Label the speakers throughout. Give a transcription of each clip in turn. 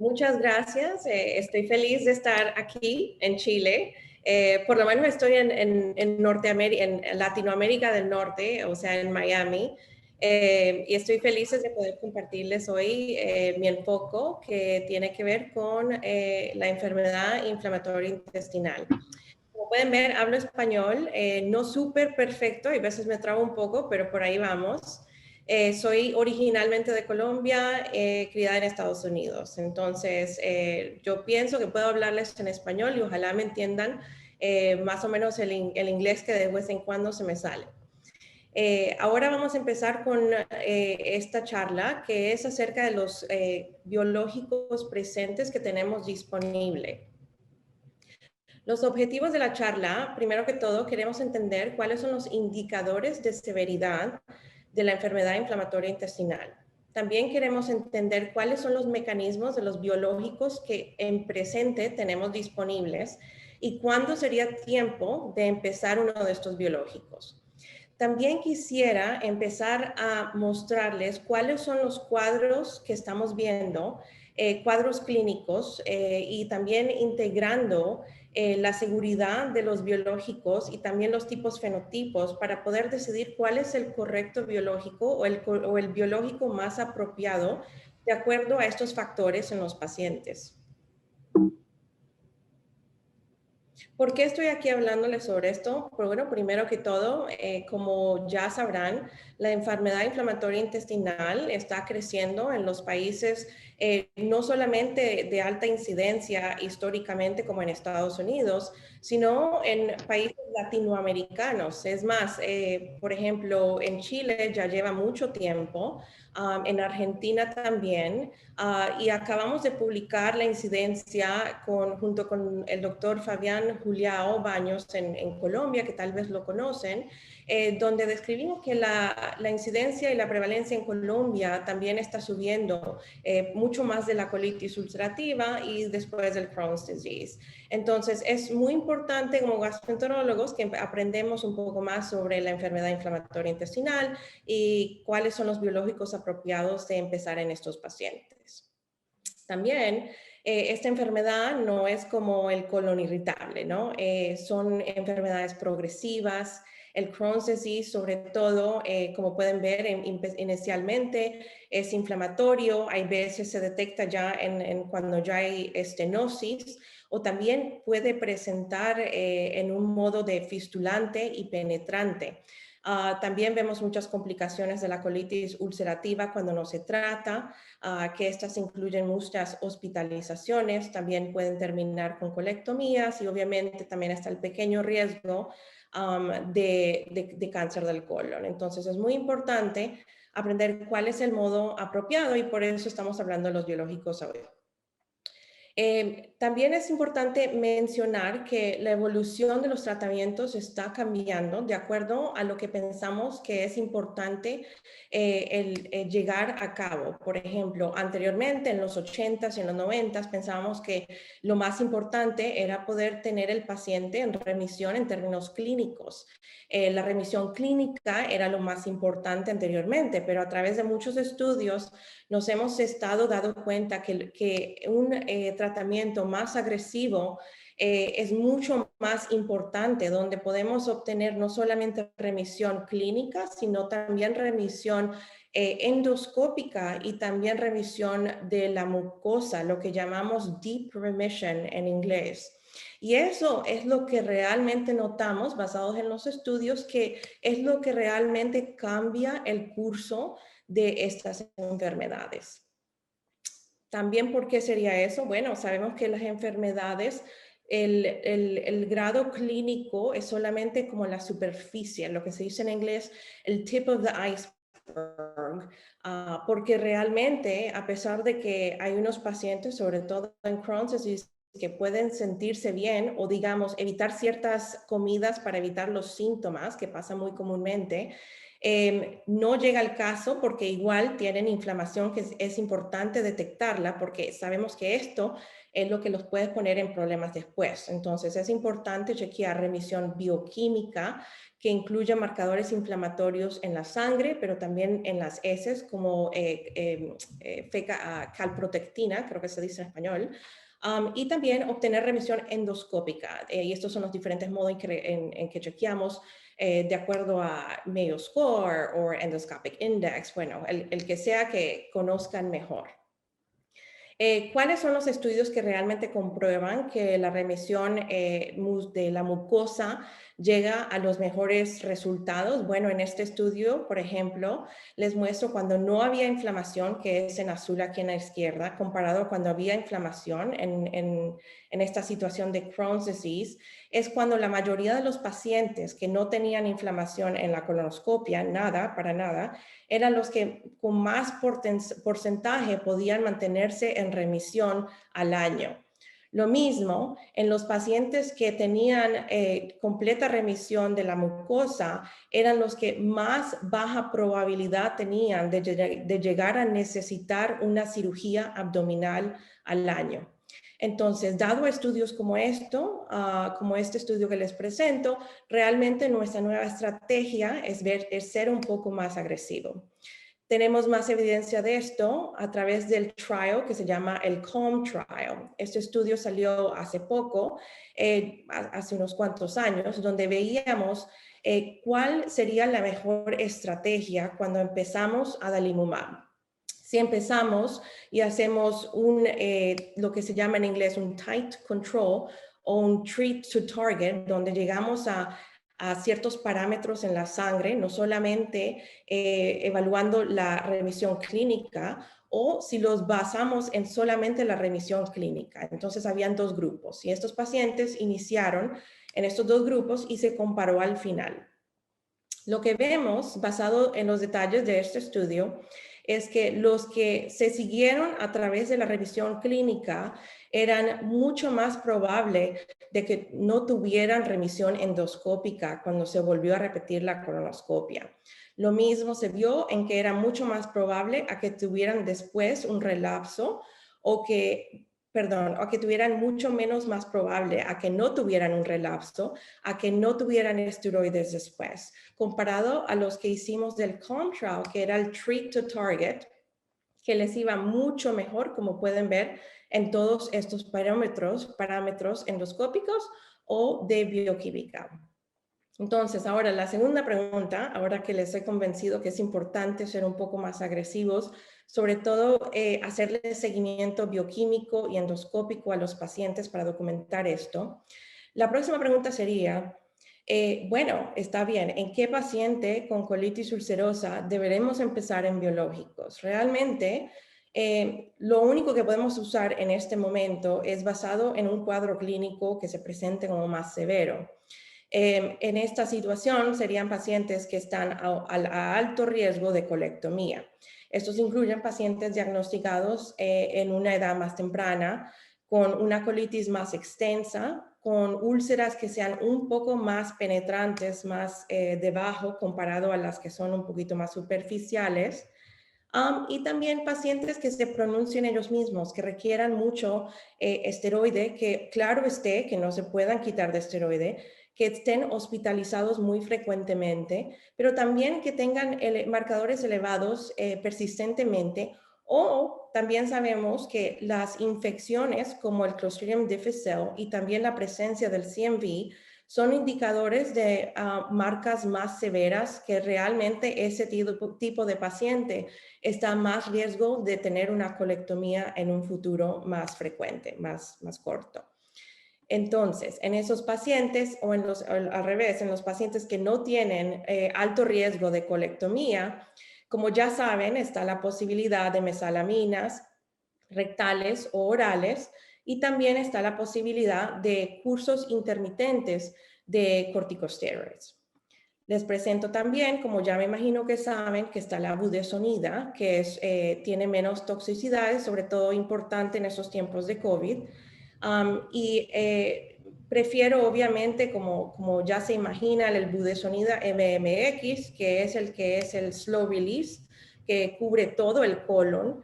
Speaker 1: Muchas gracias. Estoy feliz de estar aquí en Chile. Por lo menos estoy en Norteamérica, en Latinoamérica del Norte, o sea, en Miami. Y estoy feliz de poder compartirles hoy mi enfoque que tiene que ver con la enfermedad inflamatoria intestinal. Como pueden ver, hablo español, no súper perfecto, y a veces me trabo un poco, pero por ahí vamos. Soy originalmente de Colombia, criada en Estados Unidos. Entonces, yo pienso que puedo hablarles en español y ojalá me entiendan más o menos el inglés que de vez en cuando se me sale. Ahora vamos a empezar con esta charla que es acerca de los biológicos presentes que tenemos disponible. Los objetivos de la charla, primero que todo, queremos entender cuáles son los indicadores de severidad de la enfermedad inflamatoria intestinal. También queremos entender cuáles son los mecanismos de los biológicos que en presente tenemos disponibles y cuándo sería tiempo de empezar uno de estos biológicos. También quisiera empezar a mostrarles cuáles son los cuadros que estamos viendo, cuadros clínicos, y también integrando la seguridad de los biológicos y también los tipos fenotipos para poder decidir cuál es el correcto biológico o el biológico más apropiado de acuerdo a estos factores en los pacientes. ¿Por qué estoy aquí hablándoles sobre esto? Pues bueno, primero que todo, como ya sabrán, la enfermedad inflamatoria intestinal está creciendo en los países no solamente de alta incidencia históricamente como en Estados Unidos, sino en países latinoamericanos. Es más, por ejemplo, en Chile ya lleva mucho tiempo, en Argentina también, y acabamos de publicar la incidencia junto con el doctor Fabián Juliao Baños en Colombia, que tal vez lo conocen, donde describimos que la incidencia y la prevalencia en Colombia también está subiendo mucho más de la colitis ulcerativa y después del Crohn's disease. Entonces, es muy importante como gastroenterólogos que aprendemos un poco más sobre la enfermedad inflamatoria intestinal y cuáles son los biológicos apropiados de empezar en estos pacientes. También, esta enfermedad no es como el colon irritable, ¿no? Son enfermedades progresivas. El Crohn's disease, sobre todo, como pueden ver inicialmente, es inflamatorio. Hay veces se detecta ya cuando ya hay estenosis, o también puede presentar en un modo de fistulante y penetrante. También vemos muchas complicaciones de la colitis ulcerativa cuando no se trata, que estas incluyen muchas hospitalizaciones, también pueden terminar con colectomías y obviamente también está el pequeño riesgo de cáncer del colon. Entonces es muy importante aprender cuál es el modo apropiado y por eso estamos hablando de los biológicos hoy. También es importante mencionar que la evolución de los tratamientos está cambiando de acuerdo a lo que pensamos que es importante llegar a cabo. Por ejemplo, anteriormente en los 80s y en los 90s pensábamos que lo más importante era poder tener el paciente en remisión en términos clínicos. La remisión clínica era lo más importante anteriormente, pero a través de muchos estudios nos hemos dado cuenta que un tratamiento más agresivo es mucho más importante, donde podemos obtener no solamente remisión clínica, sino también remisión endoscópica y también remisión de la mucosa, lo que llamamos deep remission en inglés. Y eso es lo que realmente notamos, basados en los estudios, que es lo que realmente cambia el curso de estas enfermedades. También, ¿por qué sería eso? Bueno, sabemos que las enfermedades, el grado clínico es solamente como la superficie, lo que se dice en inglés, el tip of the iceberg, porque realmente, a pesar de que hay unos pacientes, sobre todo en Crohn's disease, que pueden sentirse bien o digamos evitar ciertas comidas para evitar los síntomas, que pasa muy comúnmente, no llega al caso porque igual tienen inflamación que es importante detectarla porque sabemos que esto es lo que los puede poner en problemas después. Entonces, es importante chequear remisión bioquímica, que incluye marcadores inflamatorios en la sangre, pero también en las heces, como calprotectina, creo que se dice en español, y también obtener remisión endoscópica. Y estos son los diferentes modos en que chequeamos de acuerdo a Mayo Score o Endoscopic Index, bueno, el que sea que conozcan mejor. ¿Cuáles son los estudios que realmente comprueban que la remisión de la mucosa llega a los mejores resultados? Bueno, en este estudio, por ejemplo, les muestro cuando no había inflamación, que es en azul aquí en la izquierda, comparado a cuando había inflamación en esta situación de Crohn's disease, es cuando la mayoría de los pacientes que no tenían inflamación en la colonoscopia, nada, para nada, eran los que con más porcentaje podían mantenerse en remisión al año. Lo mismo en los pacientes que tenían completa remisión de la mucosa, eran los que más baja probabilidad tenían de llegar a necesitar una cirugía abdominal al año. Entonces, dado estudios como esto, como este estudio que les presento, realmente nuestra nueva estrategia es ser un poco más agresivo. Tenemos más evidencia de esto a través del trial que se llama el CALM Trial. Este estudio salió hace poco, hace unos cuantos años, donde veíamos cuál sería la mejor estrategia cuando empezamos adalimumab. Si empezamos y hacemos lo que se llama en inglés un tight control o un treat to target, donde llegamos a ciertos parámetros en la sangre, no solamente evaluando la remisión clínica, o si los basamos en solamente la remisión clínica. Entonces, habían dos grupos y estos pacientes iniciaron en estos dos grupos y se comparó al final. Lo que vemos, basado en los detalles de este estudio, es que los que se siguieron a través de la revisión clínica eran mucho más probable de que no tuvieran remisión endoscópica cuando se volvió a repetir la colonoscopia. Lo mismo se vio en que era mucho más probable a que tuvieran después un relapso o que tuvieran mucho menos más probable a que no tuvieran un relapso, a que no tuvieran esteroides después, comparado a los que hicimos del CONTRAL, que era el Treat to Target, que les iba mucho mejor, como pueden ver, en todos estos parámetros endoscópicos o de bioquímica. Entonces, ahora la segunda pregunta, ahora que les he convencido que es importante ser un poco más agresivos, sobre todo hacerle seguimiento bioquímico y endoscópico a los pacientes para documentar esto. La próxima pregunta sería, bueno, está bien, ¿en qué paciente con colitis ulcerosa deberemos empezar en biológicos? Realmente, lo único que podemos usar en este momento es basado en un cuadro clínico que se presente como más severo. En esta situación serían pacientes que están a alto riesgo de colectomía. Estos incluyen pacientes diagnosticados en una edad más temprana, con una colitis más extensa, con úlceras que sean un poco más penetrantes, más debajo comparado a las que son un poquito más superficiales. Y también pacientes que se pronuncien ellos mismos, que requieran mucho esteroide, que claro esté, que no se puedan quitar de esteroide, que estén hospitalizados muy frecuentemente, pero también que tengan marcadores elevados persistentemente. O también sabemos que las infecciones como el Clostridium difficile y también la presencia del CMV son indicadores de marcas más severas, que realmente ese tipo de paciente está a más riesgo de tener una colectomía en un futuro más frecuente, más corto. Entonces, en esos pacientes o al revés, en los pacientes que no tienen alto riesgo de colectomía, como ya saben, está la posibilidad de mesalaminas rectales o orales, y también está la posibilidad de cursos intermitentes de corticosteroides. Les presento también, como ya me imagino que saben, que está la budesonida, que tiene menos toxicidades, sobre todo importante en estos tiempos de COVID. Prefiero, obviamente, como ya se imagina, el budesonida MMX, que es el slow release, que cubre todo el colon.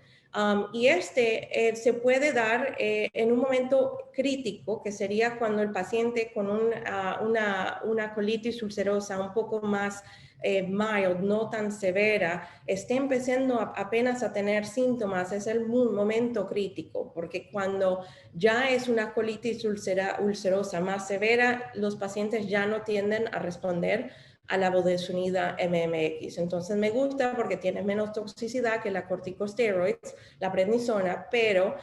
Speaker 1: Y se puede dar en un momento crítico, que sería cuando el paciente con una colitis ulcerosa un poco más mild, no tan severa, esté empezando apenas a tener síntomas. Es el momento crítico, porque cuando ya es una colitis ulcerosa más severa, los pacientes ya no tienden a responder a la budesonida MMX. Entonces me gusta porque tiene menos toxicidad que la corticosteroids, la prednisona, pero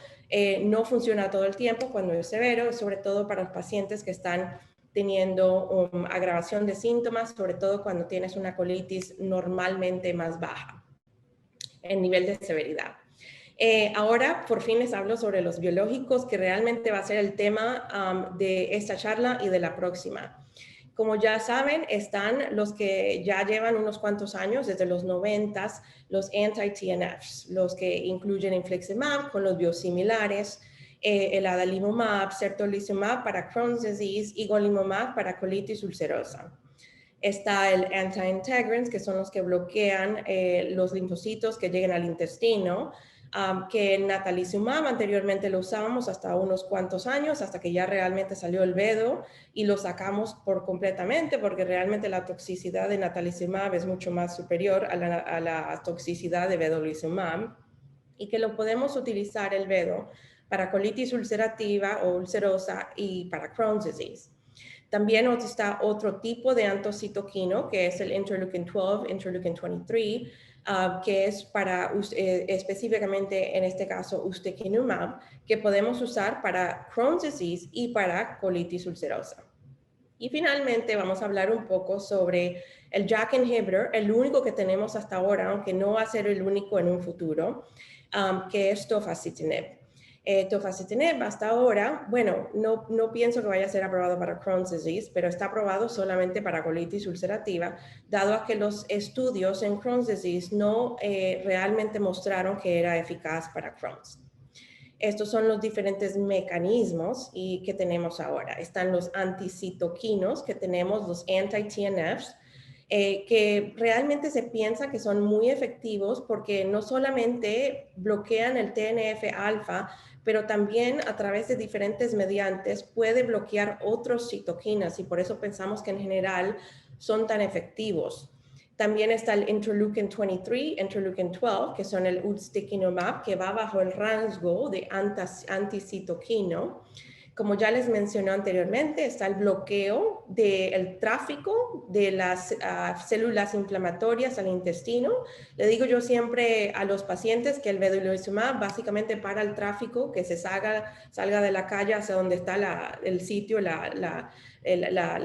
Speaker 1: no funciona todo el tiempo cuando es severo, sobre todo para los pacientes que están teniendo agravación de síntomas, sobre todo cuando tienes una colitis normalmente más baja en nivel de severidad. Ahora, por fin les hablo sobre los biológicos, que realmente va a ser el tema de esta charla y de la próxima. Como ya saben, están los que ya llevan unos cuantos años, desde los 90s, los anti-TNFs, los que incluyen infliximab con los biosimilares, el adalimumab, certolizumab para Crohn's disease y golimumab para colitis ulcerosa. Está el anti-integrins, que son los que bloquean los linfocitos que lleguen al intestino, que natalizumab anteriormente lo usábamos hasta unos cuantos años, hasta que ya realmente salió el vedo y lo sacamos por completamente, porque realmente la toxicidad de natalizumab es mucho más superior a la toxicidad de vedolizumab, y que lo podemos utilizar el vedo para colitis ulcerativa o ulcerosa y para Crohn's disease. También está otro tipo de antocitoquino, que es el interleukin 12, interleukin 23, que es para específicamente en este caso ustekinumab, que podemos usar para Crohn's disease y para colitis ulcerosa. Y finalmente vamos a hablar un poco sobre el JAK inhibitor, el único que tenemos hasta ahora, aunque no va a ser el único en un futuro, que es tofacitinib. Tofacitinib hasta ahora, bueno, no pienso que vaya a ser aprobado para Crohn's disease, pero está aprobado solamente para colitis ulcerativa, dado a que los estudios en Crohn's disease no realmente mostraron que era eficaz para Crohn's. Estos son los diferentes mecanismos que tenemos ahora. Están los anticitoquinos, que tenemos los anti-TNFs, que realmente se piensa que son muy efectivos porque no solamente bloquean el TNF-alfa, pero también a través de diferentes mediantes puede bloquear otros citoquinas, y por eso pensamos que en general son tan efectivos. También está el interleukin 23, interleukin 12, que son el ustekinumab, que va bajo el rango de anticitoquino. Como ya les mencioné anteriormente, está el bloqueo del tráfico de las células inflamatorias al intestino. Le digo yo siempre a los pacientes que el vedolizumab básicamente para el tráfico, que se salga de la calle hacia donde está el sitio, la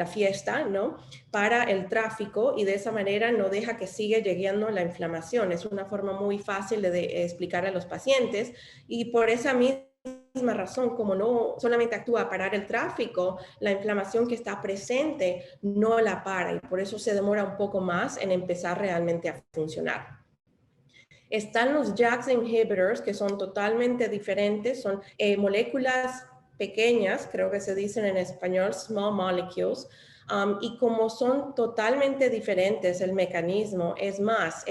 Speaker 1: fiesta, ¿no? Para el tráfico, y de esa manera no deja que siga llegando la inflamación. Es una forma muy fácil de explicar a los pacientes, y por esa misma razón, como no solamente actúa a parar el tráfico, la inflamación que está presente no la para, y por eso se demora un poco más en empezar realmente a funcionar. Están los JAK inhibitors, que son totalmente diferentes, son moléculas pequeñas, creo que se dicen en español, small molecules, y como son totalmente diferentes el mecanismo, es más,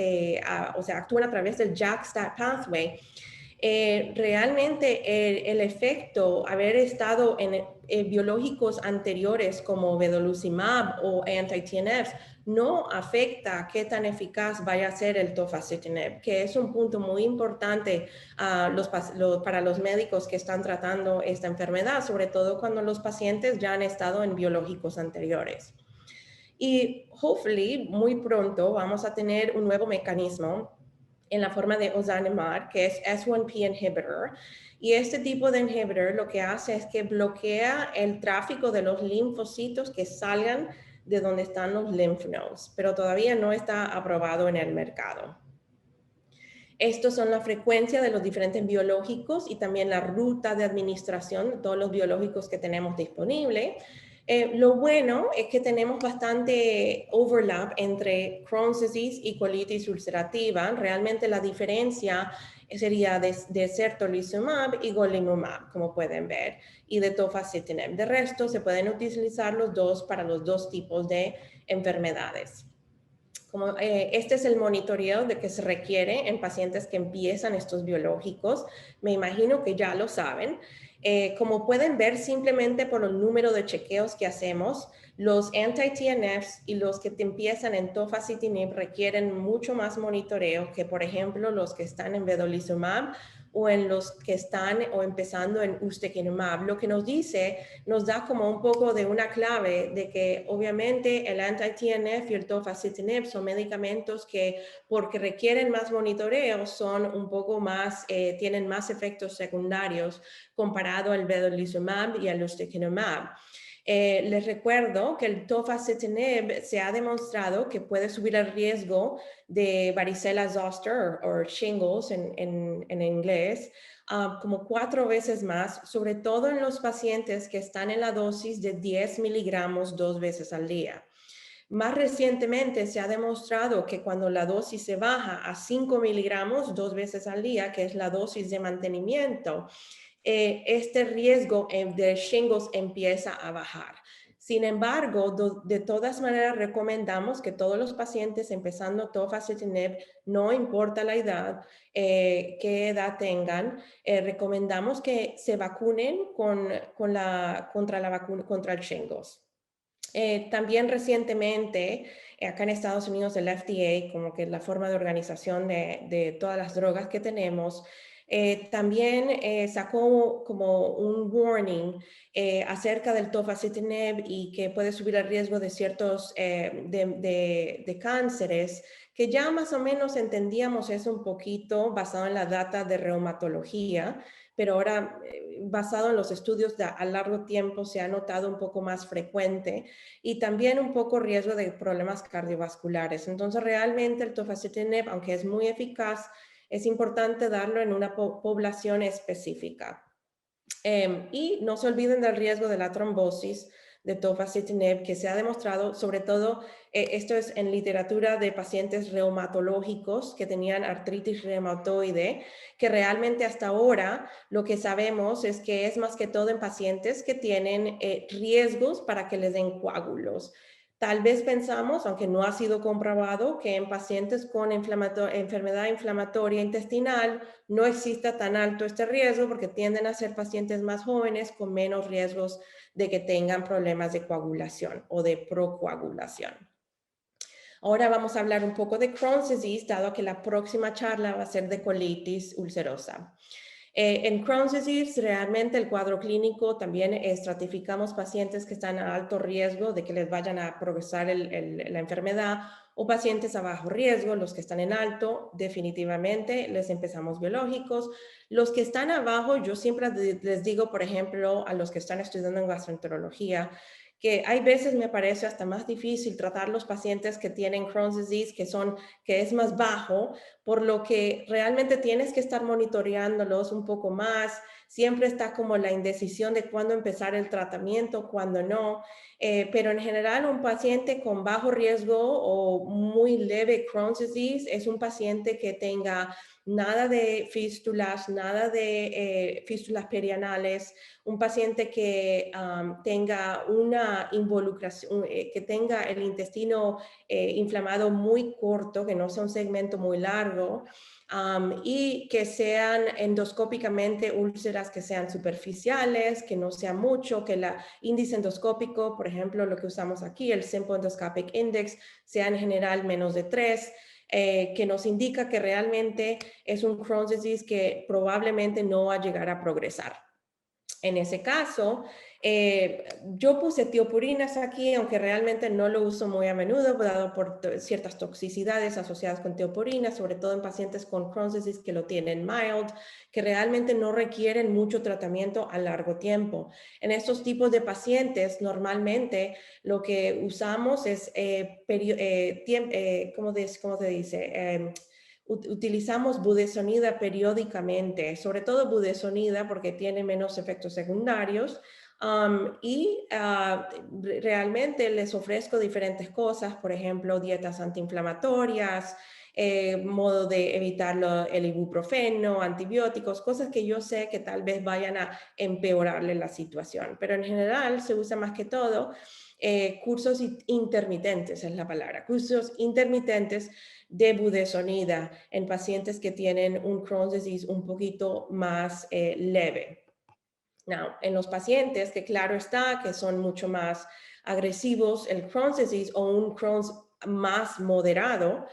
Speaker 1: o sea, actúan a través del JAK-STAT pathway. Realmente el efecto, haber estado en biológicos anteriores como vedolizumab o anti-TNFs, no afecta qué tan eficaz vaya a ser el tofacitinib, que es un punto muy importante para los médicos que están tratando esta enfermedad, sobre todo cuando los pacientes ya han estado en biológicos anteriores. Y hopefully muy pronto vamos a tener un nuevo mecanismo en la forma de ozanimab, que es S1P inhibitor. Y este tipo de inhibitor lo que hace es que bloquea el tráfico de los linfocitos que salgan de donde están los lymph nodes, pero todavía no está aprobado en el mercado. Estos son la frecuencia de los diferentes biológicos y también la ruta de administración de todos los biológicos que tenemos disponible. Lo bueno es que tenemos bastante overlap entre Crohn's disease y colitis ulcerativa. Realmente la diferencia sería de certolizumab y golimumab, como pueden ver, y de tofacitinib. De resto, se pueden utilizar los dos para los dos tipos de enfermedades. Como, este es el monitoreo de que se requiere en pacientes que empiezan estos biológicos. Me imagino que ya lo saben. Como pueden ver simplemente por el número de chequeos que hacemos, los anti-TNFs y los que te empiezan en tofacitinib requieren mucho más monitoreo que, por ejemplo, los que están en vedolizumab o en los que están o empezando en ustekinumab. Lo que nos da como un poco de una clave de que obviamente el anti-TNF y el tofacitinib son medicamentos que, porque requieren más monitoreo, son un poco más, tienen más efectos secundarios comparado al vedolizumab y al ustekinumab. Les recuerdo que el tofacitinib se ha demostrado que puede subir el riesgo de varicela zoster o shingles en inglés, como 4 veces más, sobre todo en los pacientes que están en la dosis de 10 miligramos 2 veces al día. Más recientemente se ha demostrado que cuando la dosis se baja a 5 miligramos 2 veces al día, que es la dosis de mantenimiento, este riesgo de shingles empieza a bajar. Sin embargo, de todas maneras recomendamos que todos los pacientes empezando tofacitinib, no importa la edad, qué edad tengan, recomendamos que se vacunen contra el shingles. También recientemente, acá en Estados Unidos, el FDA, como que la forma de organización de todas las drogas que tenemos, también sacó como un warning acerca del tofacitinib y que puede subir el riesgo de ciertos de cánceres, que ya más o menos entendíamos eso un poquito basado en la data de reumatología, pero ahora basado en los estudios a largo tiempo se ha notado un poco más frecuente y también un poco riesgo de problemas cardiovasculares. Entonces, realmente el tofacitinib, aunque es muy eficaz, es importante darlo en una población específica. Y no se olviden del riesgo de la trombosis de tofacitinib, que se ha demostrado, sobre todo, esto es en literatura de pacientes reumatológicos que tenían artritis reumatoide, que realmente hasta ahora lo que sabemos es que es más que todo en pacientes que tienen riesgos para que les den coágulos. Tal vez pensamos, aunque no ha sido comprobado, que en pacientes con enfermedad inflamatoria intestinal no exista tan alto este riesgo porque tienden a ser pacientes más jóvenes con menos riesgos de que tengan problemas de coagulación o de procoagulación. Ahora vamos a hablar un poco de Crohn's disease, dado que la próxima charla va a ser de colitis ulcerosa. En Crohn's disease, realmente el cuadro clínico también estratificamos pacientes que están a alto riesgo de que les vayan a progresar la enfermedad o pacientes a bajo riesgo, los que están en alto, definitivamente les empezamos biológicos. Los que están abajo, yo siempre les digo, por ejemplo, a los que están estudiando en gastroenterología, que hay veces me parece hasta más difícil tratar los pacientes que tienen Crohn's disease, que es más bajo, por lo que realmente tienes que estar monitoreándolos un poco más. Siempre está como la indecisión de cuándo empezar el tratamiento, cuándo no. Pero en general, un paciente con bajo riesgo o muy leve Crohn's disease es un paciente que tenga nada de fístulas, nada de fístulas perianales, un paciente que tenga una involucración, que tenga el intestino inflamado muy corto, que no sea un segmento muy largo, y que sean endoscópicamente úlceras que sean superficiales, que no sea mucho, que el índice endoscópico, por ejemplo, lo que usamos aquí, el Simple Endoscopic Index, sea en general menos de 3, que nos indica que realmente es un Crohn's disease que probablemente no va a llegar a progresar. En ese caso, yo puse tiopurinas aquí, aunque realmente no lo uso muy a menudo, dado por ciertas toxicidades asociadas con tiopurinas, sobre todo en pacientes con Crohn's disease que lo tienen mild, que realmente no requieren mucho tratamiento a largo tiempo. En estos tipos de pacientes, normalmente lo que usamos es, ¿cómo se dice? Utilizamos budesonida periódicamente, sobre todo budesonida porque tiene menos efectos secundarios, realmente les ofrezco diferentes cosas, por ejemplo, dietas antiinflamatorias, modo de evitar el ibuprofeno, antibióticos, cosas que yo sé que tal vez vayan a empeorarle la situación, pero en general se usa más que todo cursos intermitentes es la palabra, cursos intermitentes de budesonida en pacientes que tienen un Crohn's disease un poquito más leve. Now, en los pacientes que claro está que son mucho más agresivos, el Crohn's disease o un Crohn's más moderado,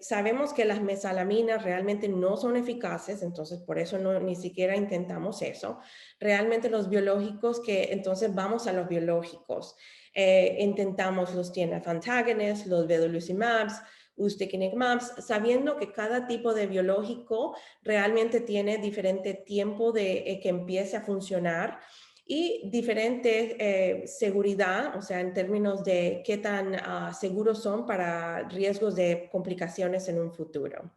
Speaker 1: sabemos que las mesalaminas realmente no son eficaces, entonces por eso ni siquiera intentamos eso. Realmente los biológicos entonces vamos a los biológicos. Intentamos los TNF antagonists, los vedolizumabs, ustekinumabs, sabiendo que cada tipo de biológico realmente tiene diferente tiempo de que empiece a funcionar y diferente seguridad, o sea, en términos de qué tan seguros son para riesgos de complicaciones en un futuro.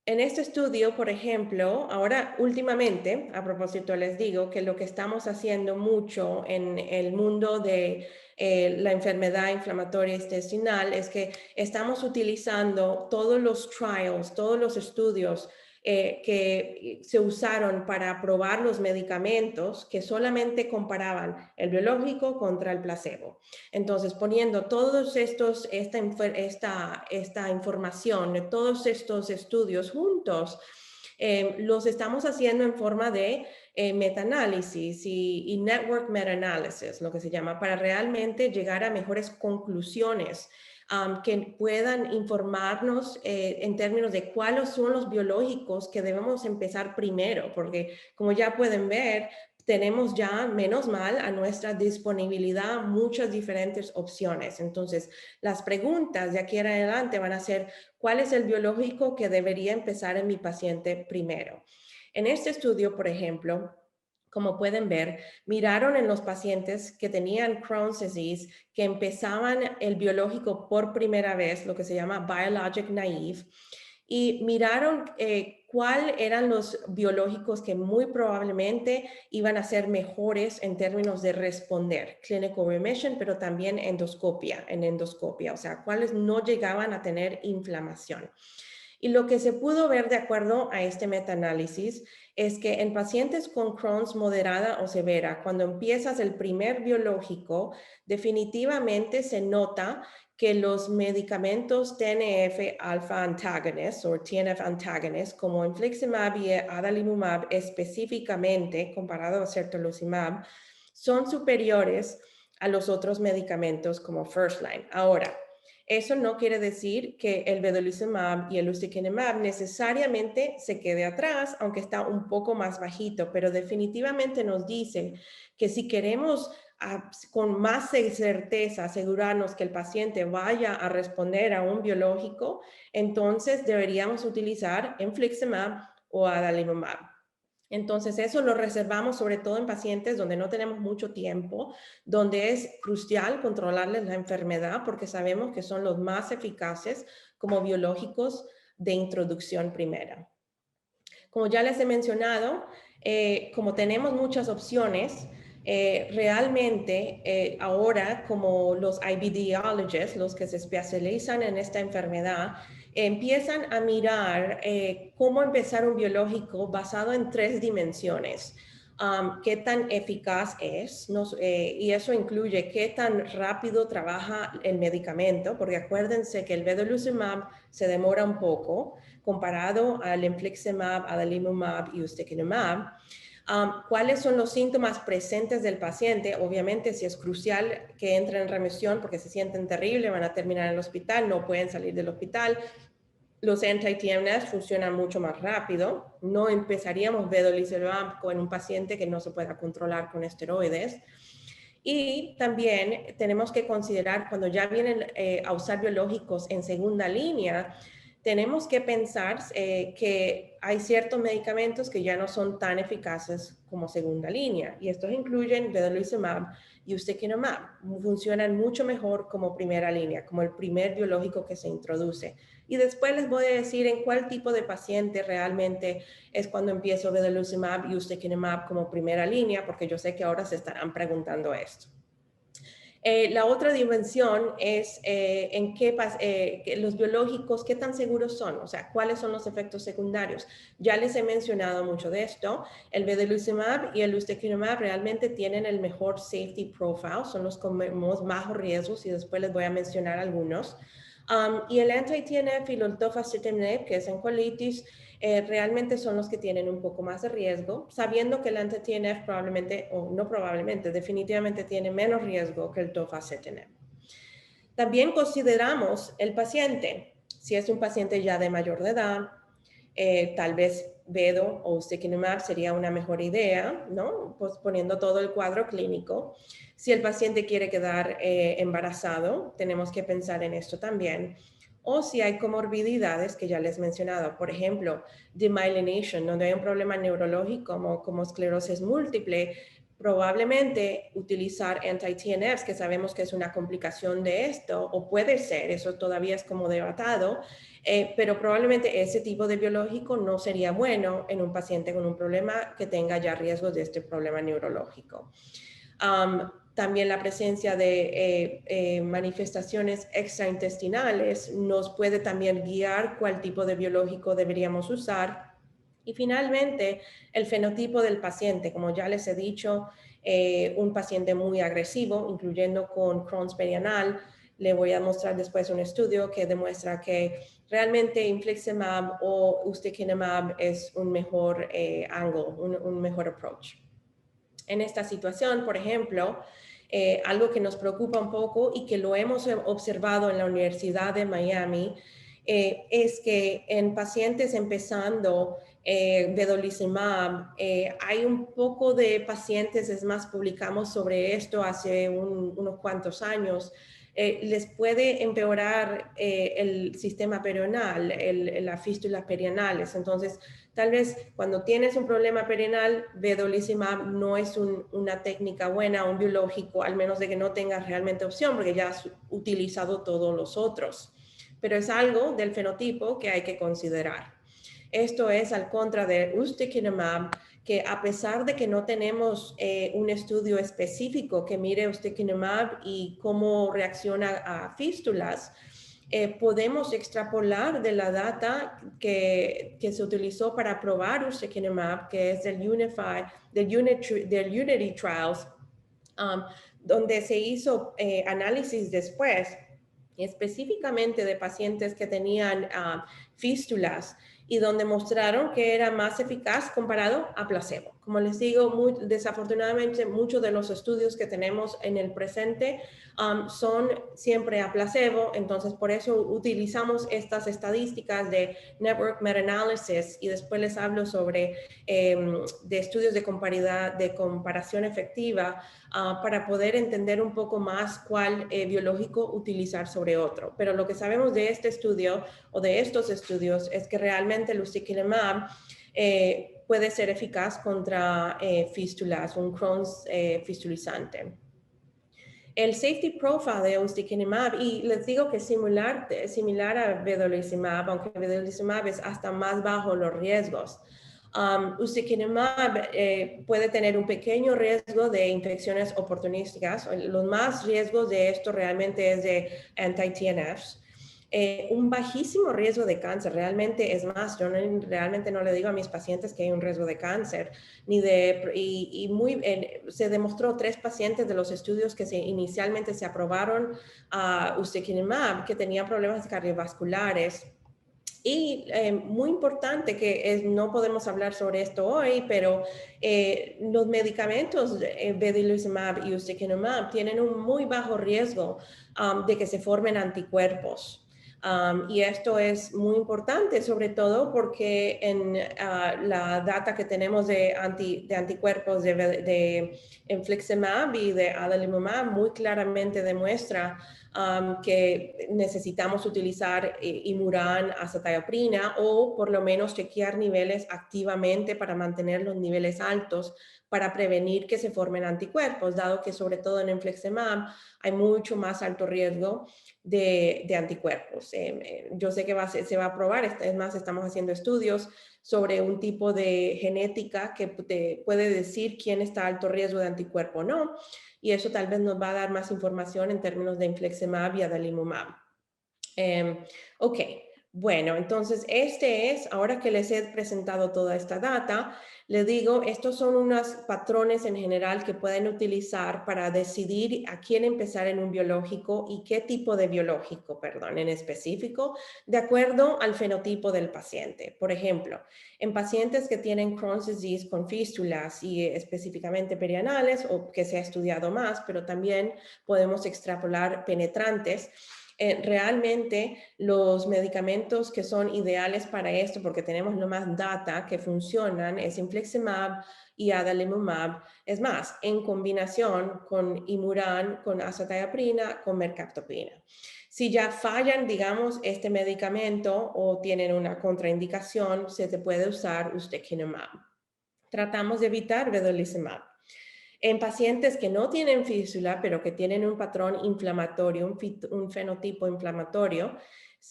Speaker 1: En este estudio, por ejemplo, ahora últimamente, a propósito, les digo que lo que estamos haciendo mucho en el mundo de la enfermedad inflamatoria intestinal es que estamos utilizando todos los trials, todos los estudios que se usaron para probar los medicamentos que solamente comparaban el biológico contra el placebo. Entonces, poniendo todos esta información de todos estos estudios juntos, los estamos haciendo en forma de metaanálisis y network meta-análisis, lo que se llama, para realmente llegar a mejores conclusiones que puedan informarnos en términos de cuáles son los biológicos que debemos empezar primero, porque como ya pueden ver, tenemos ya, menos mal, a nuestra disponibilidad muchas diferentes opciones. Entonces, las preguntas de aquí en adelante van a ser, ¿cuál es el biológico que debería empezar en mi paciente primero? En este estudio, por ejemplo, como pueden ver, miraron en los pacientes que tenían Crohn's disease, que empezaban el biológico por primera vez, lo que se llama biologic naive, y miraron cuáles eran los biológicos que muy probablemente iban a ser mejores en términos de responder, clinical remission, pero también en endoscopia, o sea, cuáles no llegaban a tener inflamación. Y lo que se pudo ver de acuerdo a este metaanálisis es que en pacientes con Crohn's moderada o severa, cuando empiezas el primer biológico, definitivamente se nota que los medicamentos TNF alpha antagonists o TNF antagonists como infliximab y adalimumab específicamente comparado a certolizumab son superiores a los otros medicamentos como first line. Ahora, eso no quiere decir que el vedolizumab y el ustekinumab necesariamente se quede atrás, aunque está un poco más bajito, pero definitivamente nos dice que si queremos con más certeza asegurarnos que el paciente vaya a responder a un biológico, entonces deberíamos utilizar infliximab o adalimumab. Entonces, eso lo reservamos sobre todo en pacientes donde no tenemos mucho tiempo, donde es crucial controlarles la enfermedad porque sabemos que son los más eficaces como biológicos de introducción primera. Como ya les he mencionado, como tenemos muchas opciones, realmente ahora como los IBDologists, los que se especializan en esta enfermedad, empiezan a mirar cómo empezar un biológico basado en 3 dimensiones. Qué tan eficaz es, y eso incluye qué tan rápido trabaja el medicamento, porque acuérdense que el vedolizumab se demora un poco comparado al infliximab, adalimumab y ustekinumab. ¿Cuáles son los síntomas presentes del paciente? Obviamente, si es crucial que entren en remisión porque se sienten terrible, van a terminar en el hospital, no pueden salir del hospital. Los anti-TNF funcionan mucho más rápido. No empezaríamos vedolizumab con un paciente que no se pueda controlar con esteroides. Y también tenemos que considerar cuando ya vienen a usar biológicos en segunda línea, tenemos que pensar que hay ciertos medicamentos que ya no son tan eficaces como segunda línea. Y estos incluyen vedolizumab y ustekinumab. Funcionan mucho mejor como primera línea, como el primer biológico que se introduce. Y después les voy a decir en cuál tipo de paciente realmente es cuando empiezo vedolizumab y ustekinumab como primera línea, porque yo sé que ahora se estarán preguntando esto. La otra dimensión es en los biológicos, qué tan seguros son, o sea, cuáles son los efectos secundarios. Ya les he mencionado mucho de esto. El vedolizumab y el ustekinumab realmente tienen el mejor safety profile, son los con más bajos riesgos y después les voy a mencionar algunos. Y el anti-TNF y el tofacitinib, que es en colitis, realmente son los que tienen un poco más de riesgo, sabiendo que el anti-TNF probablemente, o no probablemente, definitivamente tiene menos riesgo que el tofacitinib. También consideramos el paciente. Si es un paciente ya de mayor de edad, tal vez vedo o ustekinumab sería una mejor idea, ¿no? Pues poniendo todo el cuadro clínico. Si el paciente quiere quedar embarazado, tenemos que pensar en esto también. O si hay comorbilidades que ya les he mencionado, por ejemplo, demyelination, donde hay un problema neurológico como esclerosis múltiple, probablemente utilizar anti-TNFs, que sabemos que es una complicación de esto, o puede ser, eso todavía es como debatado, pero probablemente ese tipo de biológico no sería bueno en un paciente con un problema que tenga ya riesgos de este problema neurológico. También la presencia de manifestaciones extraintestinales nos puede también guiar cuál tipo de biológico deberíamos usar. Y finalmente, el fenotipo del paciente, como ya les he dicho, un paciente muy agresivo, incluyendo con Crohn's perianal. Le voy a mostrar después un estudio que demuestra que realmente infliximab o ustekinumab es un mejor un mejor approach. En esta situación, por ejemplo, algo que nos preocupa un poco y que lo hemos observado en la Universidad de Miami es que en pacientes empezando vedolizumab, hay un poco de pacientes, es más, publicamos sobre esto hace unos cuantos años, les puede empeorar el sistema perineal, las fístulas perianales. Entonces, tal vez cuando tienes un problema perineal, vedolizumab no es una técnica buena, un biológico, al menos de que no tengas realmente opción, porque ya has utilizado todos los otros. Pero es algo del fenotipo que hay que considerar. Esto es al contra de ustekinumab, que a pesar de que no tenemos un estudio específico que mire ustekinumab y cómo reacciona a fístulas, podemos extrapolar de la data que se utilizó para probar ustekinumab, que es del Unity Trials, donde se hizo análisis después, específicamente de pacientes que tenían fístulas, y donde mostraron que era más eficaz comparado a placebo. Como les digo, desafortunadamente muchos de los estudios que tenemos en el presente son siempre a placebo, entonces por eso utilizamos estas estadísticas de Network Meta-Analysis y después les hablo sobre de estudios de comparación efectiva para poder entender un poco más cuál biológico utilizar sobre otro. Pero lo que sabemos de este estudio o de estos estudios es que realmente el ustekinumab puede ser eficaz contra fístulas, un Crohn's fistulizante. El safety profile de ustekinumab, y les digo que es similar a vedolizumab, aunque vedolizumab es hasta más bajo los riesgos. Ustekinumab puede tener un pequeño riesgo de infecciones oportunísticas. Los más riesgos de esto realmente es de anti-TNFs. Un bajísimo riesgo de cáncer, realmente es más, yo realmente no le digo a mis pacientes que hay un riesgo de cáncer, se demostró 3 pacientes de los estudios que inicialmente se aprobaron a ustekinumab que tenían problemas cardiovasculares. Y muy importante que no podemos hablar sobre esto hoy, pero los medicamentos vedolizumab y ustekinumab tienen un muy bajo riesgo de que se formen anticuerpos. Y esto es muy importante, sobre todo porque en la data que tenemos de anticuerpos de infliximab y de adalimumab muy claramente demuestra que necesitamos utilizar Imuran, azathioprina o por lo menos chequear niveles activamente para mantener los niveles altos para prevenir que se formen anticuerpos, dado que sobre todo en infliximab hay mucho más alto riesgo de anticuerpos. Yo sé que se va a probar, es más, estamos haciendo estudios sobre un tipo de genética que te puede decir quién está a alto riesgo de anticuerpo o no. y eso tal vez nos va a dar más información en términos de infliximab y adalimumab. Ok, bueno, entonces ahora que les he presentado toda esta data, les digo, estos son unos patrones en general que pueden utilizar para decidir a quién empezar en un biológico y qué tipo de biológico, perdón, en específico, de acuerdo al fenotipo del paciente. Por ejemplo, en pacientes que tienen Crohn's disease con fístulas y específicamente perianales, o que se ha estudiado más, pero también podemos extrapolar penetrantes. Realmente los medicamentos que son ideales para esto, porque tenemos no más data que funcionan, es infliximab y adalimumab. Es más, en combinación con Imuran, con azathioprina, con mercaptopina. Si ya fallan, digamos, este medicamento o tienen una contraindicación, se te puede usar ustekinumab. Tratamos de evitar vedolizumab. En pacientes que no tienen fístula, pero que tienen un patrón inflamatorio, un fenotipo inflamatorio,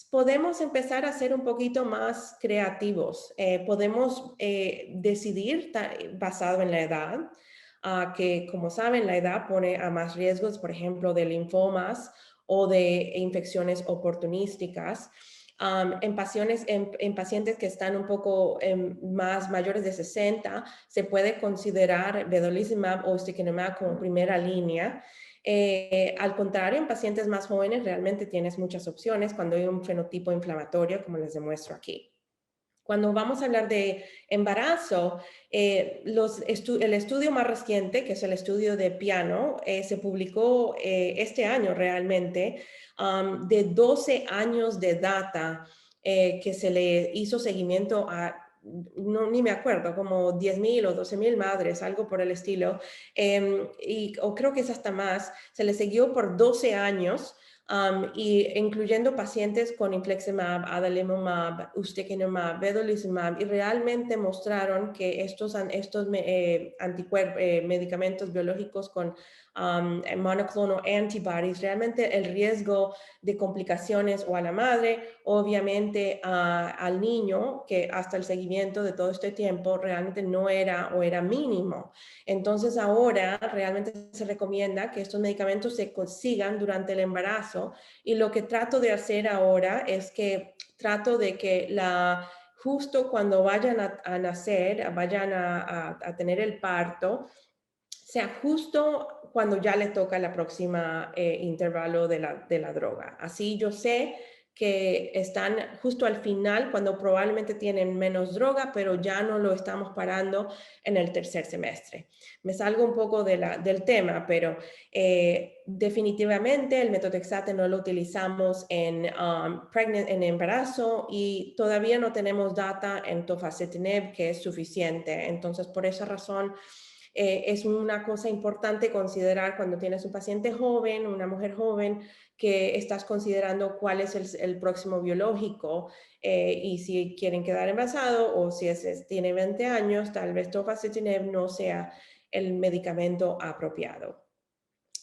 Speaker 1: podemos empezar a ser un poquito más creativos. Podemos decidir basado en la edad, que como saben, la edad pone a más riesgos, por ejemplo, de linfomas o de infecciones oportunísticas. En pacientes que están un poco más mayores de 60, se puede considerar vedolizumab o ustekinumab como primera línea. Al contrario, en pacientes más jóvenes realmente tienes muchas opciones cuando hay un fenotipo inflamatorio, como les demuestro aquí. Cuando vamos a hablar de embarazo, el estudio más reciente, que es el estudio de Piano, se publicó este año realmente, de 12 años de data que se le hizo seguimiento a, no, ni me acuerdo, como 10,000 o 12,000 madres, algo por el estilo, o creo que es hasta más, se le siguió por 12 años. Y incluyendo pacientes con infliximab, adalimumab, ustekinumab, vedolizumab, y realmente mostraron que estos medicamentos biológicos con monoclonal antibodies, realmente el riesgo de complicaciones o a la madre, obviamente al niño, que hasta el seguimiento de todo este tiempo realmente no era o era mínimo. Entonces ahora realmente se recomienda que estos medicamentos se consigan durante el embarazo, y lo que trato de hacer ahora es que trato de que justo cuando vayan a nacer, vayan a tener el parto, sea justo cuando ya le toca la próxima intervalo de la droga. Así yo sé que están justo al final, cuando probablemente tienen menos droga, pero ya no lo estamos parando en el tercer semestre. Me salgo un poco del tema, pero definitivamente el metotrexate no lo utilizamos en embarazo, y todavía no tenemos data en tofacitinib que es suficiente. Entonces, por esa razón, es una cosa importante considerar cuando tienes un paciente joven, una mujer joven, que estás considerando cuál es el próximo biológico, y si quieren quedar embarazados o si tiene 20 años, tal vez tofacitinib no sea el medicamento apropiado.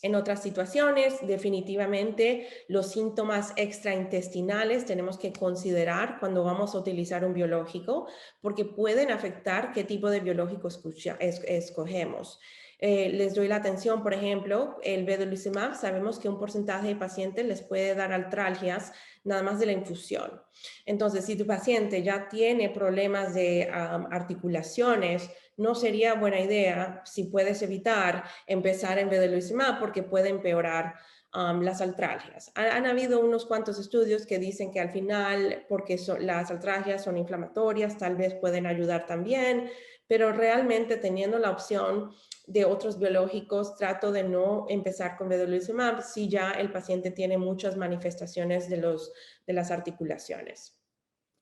Speaker 1: En otras situaciones, definitivamente los síntomas extraintestinales tenemos que considerar cuando vamos a utilizar un biológico, porque pueden afectar qué tipo de biológico escogemos. Les doy la atención, por ejemplo, el vedolizumab, sabemos que un porcentaje de pacientes les puede dar artralgias nada más de la infusión. Entonces, si tu paciente ya tiene problemas de articulaciones, no sería buena idea, si puedes evitar, empezar en vedolizumab, porque puede empeorar las artralgias. Han habido unos cuantos estudios que dicen que al final, porque las artralgias son inflamatorias, tal vez pueden ayudar también, pero realmente teniendo la opción de otros biológicos, trato de no empezar con vedolizumab si ya el paciente tiene muchas manifestaciones de las articulaciones.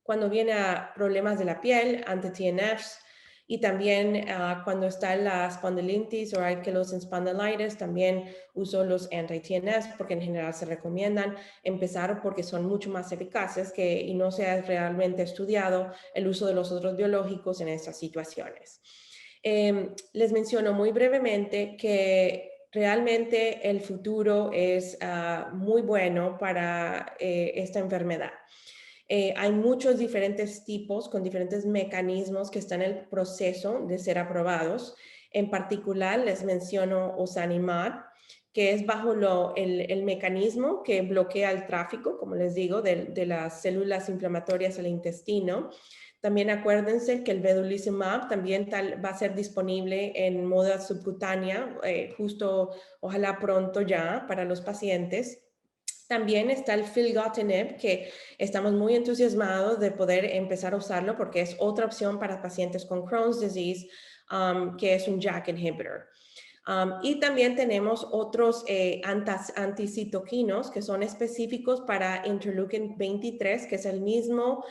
Speaker 1: Cuando viene a problemas de la piel, anti-TNFs, y también cuando está la espondilitis o ankylosing spondylitis, también uso los anti-TNFs, porque en general se recomiendan empezar porque son mucho más eficaces y no se ha realmente estudiado el uso de los otros biológicos en estas situaciones. Les menciono muy brevemente que realmente el futuro es muy bueno para esta enfermedad. Hay muchos diferentes tipos con diferentes mecanismos que están en el proceso de ser aprobados. En particular, les menciono ozanimab, que es bajo el mecanismo que bloquea el tráfico, como les digo, de las células inflamatorias al intestino. También acuérdense que el vedolizumab también va a ser disponible en moda subcutánea, justo ojalá pronto ya para los pacientes. También está el filgotinib, que estamos muy entusiasmados de poder empezar a usarlo porque es otra opción para pacientes con Crohn's disease, que es un JAK inhibitor. Y también tenemos otros anticitoquinos que son específicos para interleukin 23, que es el mismo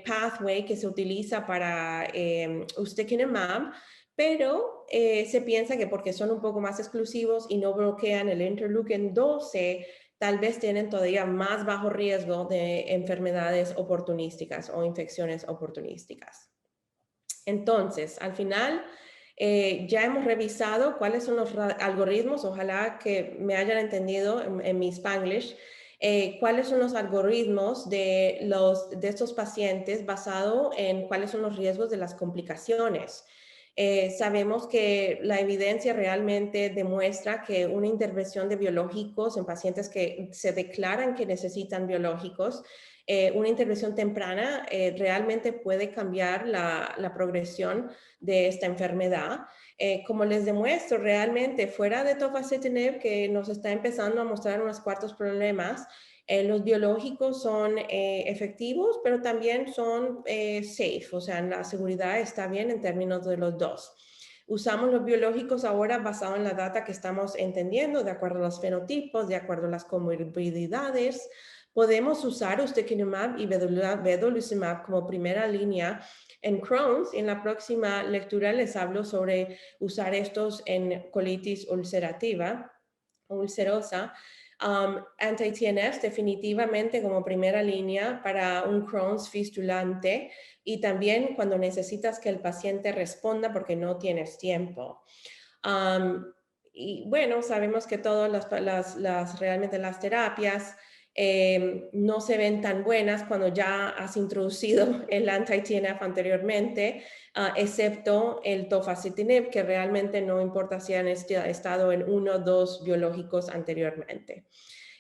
Speaker 1: pathway que se utiliza para ustekinumab, pero se piensa que porque son un poco más exclusivos y no bloquean el interleukin 12, tal vez tienen todavía más bajo riesgo de enfermedades oportunísticas o infecciones oportunísticas. Entonces, al final, ya hemos revisado cuáles son los algoritmos, ojalá que me hayan entendido en mi Spanglish, cuáles son los algoritmos de estos pacientes basado en cuáles son los riesgos de las complicaciones. Sabemos que la evidencia realmente demuestra que una intervención de biológicos en pacientes que se declaran que necesitan biológicos, una intervención temprana realmente puede cambiar la progresión de esta enfermedad. Como les demuestro, realmente fuera de tofacitinib, que nos está empezando a mostrar unos cuantos problemas, los biológicos son efectivos, pero también son safe, o sea, la seguridad está bien en términos de los dos. Usamos los biológicos ahora basado en la data que estamos entendiendo, de acuerdo a los fenotipos, de acuerdo a las comorbilidades. Podemos usar ustekinumab y vedolizumab como primera línea en Crohn's. En la próxima lectura les hablo sobre usar estos en colitis ulcerativa o ulcerosa. Anti-TNFs definitivamente como primera línea para un Crohn's fistulante y también cuando necesitas que el paciente responda porque no tienes tiempo. Y bueno, sabemos que todas realmente las terapias no se ven tan buenas cuando ya has introducido el anti-TNF anteriormente, excepto el tofacitinib, que realmente no importa si han estado en 1 o 2 biológicos anteriormente.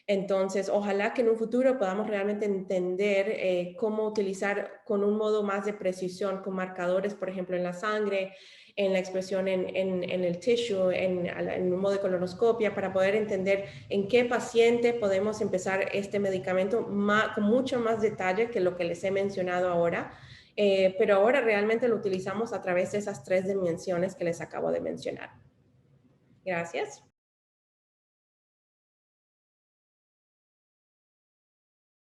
Speaker 1: Entonces, ojalá que en un futuro podamos realmente entender cómo utilizar con un modo más de precisión, con marcadores, por ejemplo, en la sangre, en la expresión en el tissue, en un modo de colonoscopia, para poder entender en qué paciente podemos empezar este medicamento con mucho más detalle que lo que les he mencionado ahora. Pero ahora realmente lo utilizamos a través de esas 3 dimensiones que les acabo de mencionar. Gracias.